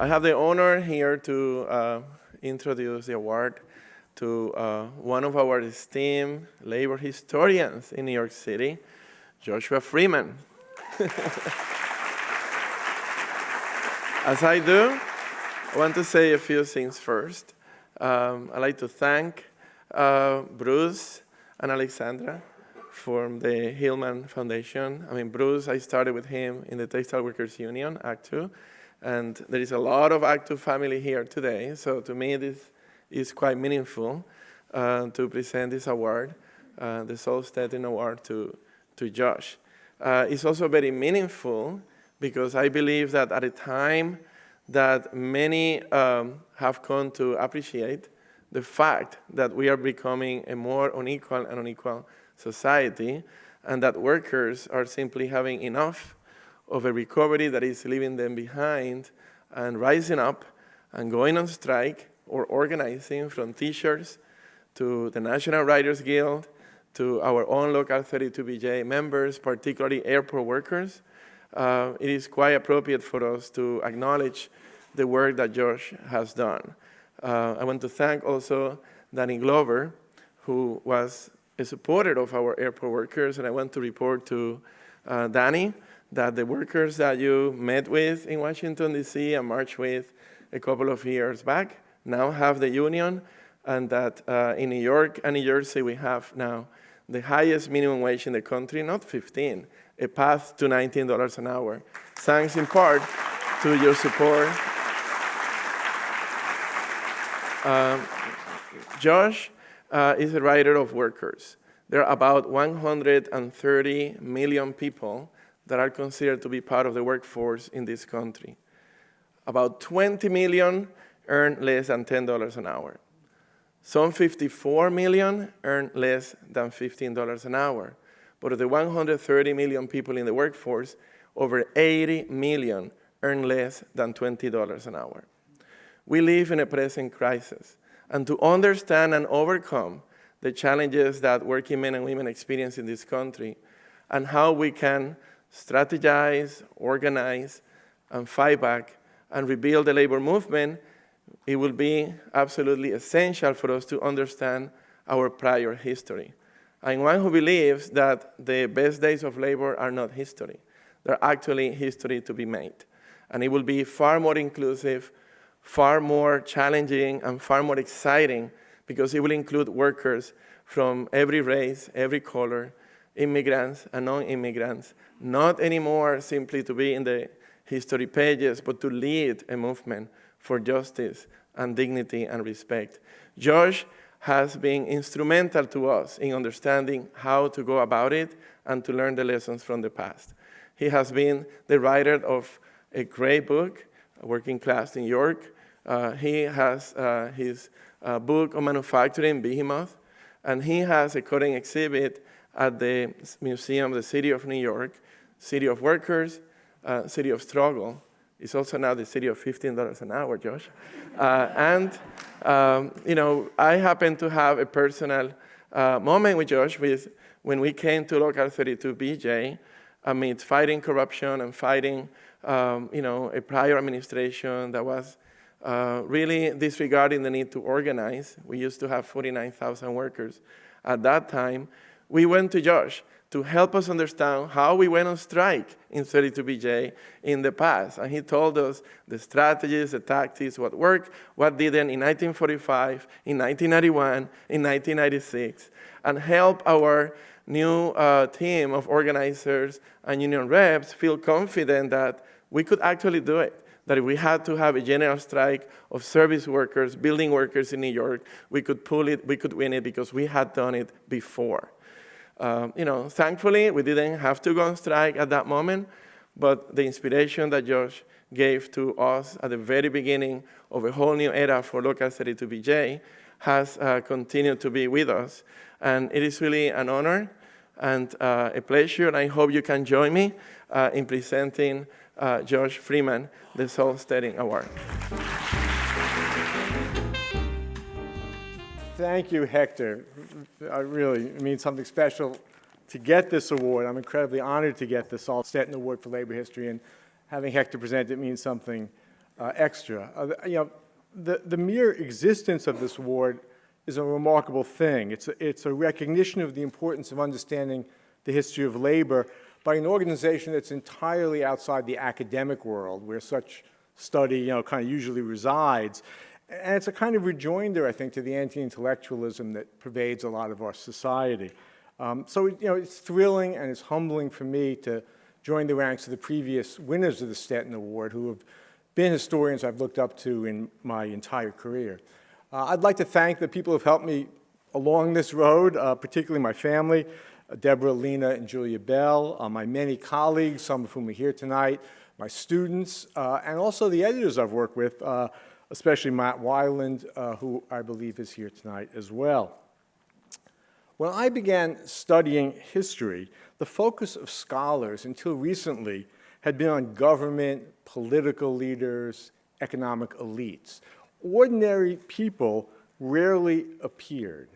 I have the honor here to introduce the award to one of our esteemed labor historians in New York City, Joshua Freeman. As I do, I want to say a few things first. I'd like to thank Bruce and Alexandra from the Hillman Foundation. I mean, Bruce, I started with him in the Textile Workers Union, Act 2, and there is a lot of Act 2 family here today, so to me this is quite meaningful to present this award, the Saul Stetin Award to Josh. It's also very meaningful because I believe that at a time that many have come to appreciate the fact that we are becoming a more unequal society, and that workers are simply having enough of a recovery that is leaving them behind and rising up and going on strike or organizing, from teachers to the National Writers Guild to our own local 32BJ members, particularly airport workers. It is quite appropriate for us to acknowledge the work that Josh has done. I want to thank also Danny Glover, who was a supporter of our airport workers, and I want to report to Danny that the workers that you met with in Washington, D.C. and marched with a couple of years back now have the union, and that in New York and New Jersey we have now the highest minimum wage in the country, not 15, a path to $19 an hour, thanks in part to your support. Josh is a writer of workers. There are about 130 million people that are considered to be part of the workforce in this country. About 20 million earn less than $10 an hour. Some 54 million earn less than $15 an hour. But of the 130 million people in the workforce, over 80 million earn less than $20 an hour. We live in a present crisis, and to understand and overcome the challenges that working men and women experience in this country, and how we can strategize, organize, and fight back, and rebuild the labor movement, it will be absolutely essential for us to understand our prior history. I'm one who believes that the best days of labor are not history. They're actually history to be made. And it will be far more inclusive, far more challenging, and far more exciting, because it will include workers from every race, every color, immigrants and non-immigrants, not anymore simply to be in the history pages, but to lead a movement for justice and dignity and respect. Josh has been instrumental to us in understanding how to go about it and to learn the lessons from the past. He has been the writer of a great book, Working Class New York. He has his book on manufacturing, Behemoth, and he has a current exhibit at the Museum of the City of New York, City of Workers, City of Struggle. It's also now the city of $15 an hour, Josh. You know, I happen to have a personal moment with Josh when we came to Local 32BJ amid fighting corruption and fighting, you know, a prior administration that was really disregarding the need to organize. We used to have 49,000 workers at that time. We went to Josh to help us understand how we went on strike in 32BJ in the past. And he told us the strategies, the tactics, what worked, what didn't in 1945, in 1991, in 1996, and help our new team of organizers and union reps feel confident that we could actually do it. That if we had to have a general strike of service workers, building workers in New York, we could pull it, we could win it because we had done it before. You know, thankfully, we didn't have to go on strike at that moment, but the inspiration that Josh gave to us at the very beginning of a whole new era for Local 32BJ has continued to be with us. And it is really an honor and a pleasure, and I hope you can join me in presenting Josh Freeman the Saul Stetin Award. Thank you, Hector. Really, it means something special to get this award. I'm incredibly honored to get the Saul Stetin Award for Labor History, and having Hector present it means something extra. The mere existence of this award is a remarkable thing. It's a recognition of the importance of understanding the history of labor by an organization that's entirely outside the academic world, where such study, kind of usually resides. And it's a kind of rejoinder, I think, to the anti-intellectualism that pervades a lot of our society. So, it's thrilling and it's humbling for me to join the ranks of the previous winners of the Stetin Award, who have been historians I've looked up to in my entire career. I'd like to thank the people who've helped me along this road, particularly my family, Deborah, Lena, and Julia Bell, my many colleagues, some of whom are here tonight, my students, and also the editors I've worked with, especially Matt Weiland, who I believe is here tonight as well. When I began studying history, the focus of scholars until recently had been on government, political leaders, economic elites. Ordinary people rarely appeared.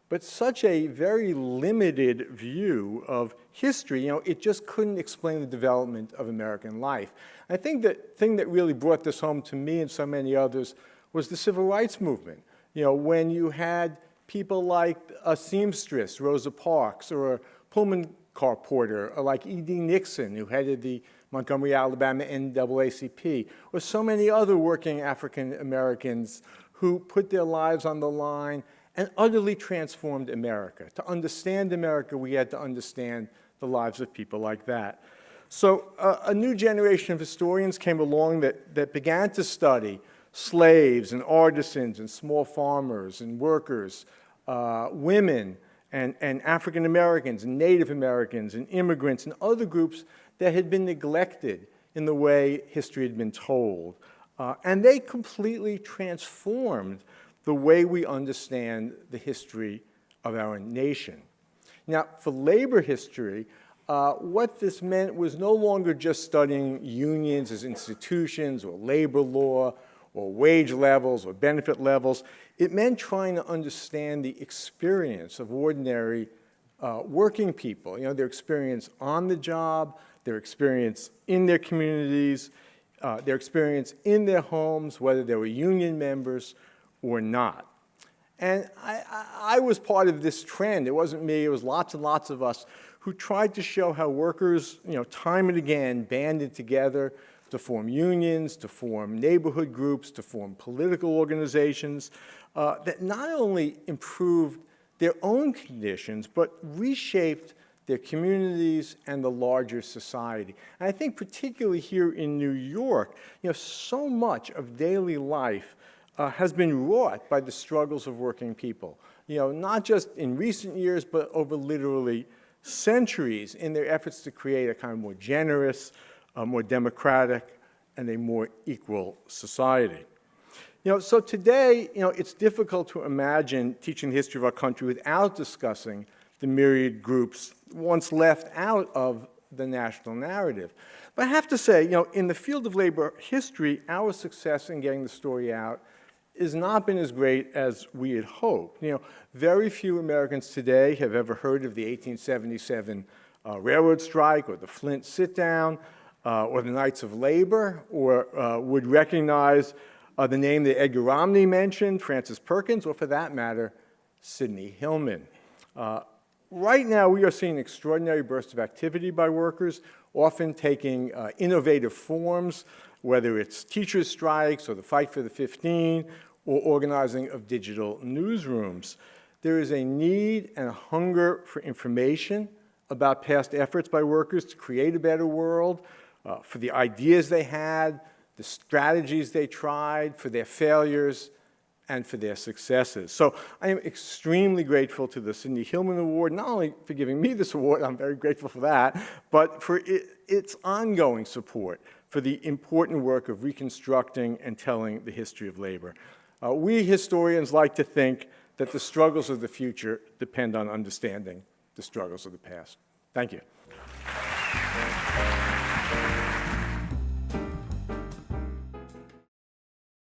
But such a very limited view of history, it just couldn't explain the development of American life. I think the thing that really brought this home to me and so many others was the civil rights movement. When you had people like a seamstress, Rosa Parks, or a Pullman car porter like E.D. Nixon, who headed the Montgomery, Alabama NAACP, or so many other working African Americans who put their lives on the line and utterly transformed America. To understand America, we had to understand the lives of people like that. So a new generation of historians came along that began to study slaves and artisans and small farmers and workers, women and African Americans and Native Americans and immigrants and other groups that had been neglected in the way history had been told. And they completely transformed the way we understand the history of our nation. Now, for labor history, what this meant was no longer just studying unions as institutions or labor law or wage levels or benefit levels. It meant trying to understand the experience of ordinary working people, their experience on the job, their experience in their communities, their experience in their homes, whether they were union members or not. And I was part of this trend. It wasn't me, it was lots and lots of us who tried to show how workers, time and again banded together to form unions, to form neighborhood groups, to form political organizations that not only improved their own conditions, but reshaped their communities and the larger society. And I think particularly here in New York, so much of daily life has been wrought by the struggles of working people. Not just in recent years, but over literally centuries in their efforts to create a kind of more generous, more democratic, and a more equal society. So today, it's difficult to imagine teaching the history of our country without discussing the myriad groups once left out of the national narrative. But I have to say, in the field of labor history, our success in getting the story out has not been as great as we had hoped. Very few Americans today have ever heard of the 1877 railroad strike or the Flint sit-down or the Knights of Labor, or would recognize the name that Edgar Romney mentioned, Francis Perkins, or for that matter, Sidney Hillman. Right now, we are seeing an extraordinary burst of activity by workers, often taking innovative forms, whether it's teachers' strikes or the fight for the 15, or organizing of digital newsrooms. There is a need and a hunger for information about past efforts by workers to create a better world, for the ideas they had, the strategies they tried, for their failures, and for their successes. So I am extremely grateful to the Sidney Hillman Award, not only for giving me this award, I'm very grateful for that, but for its ongoing support for the important work of reconstructing and telling the history of labor. We historians like to think that the struggles of the future depend on understanding the struggles of the past. Thank you.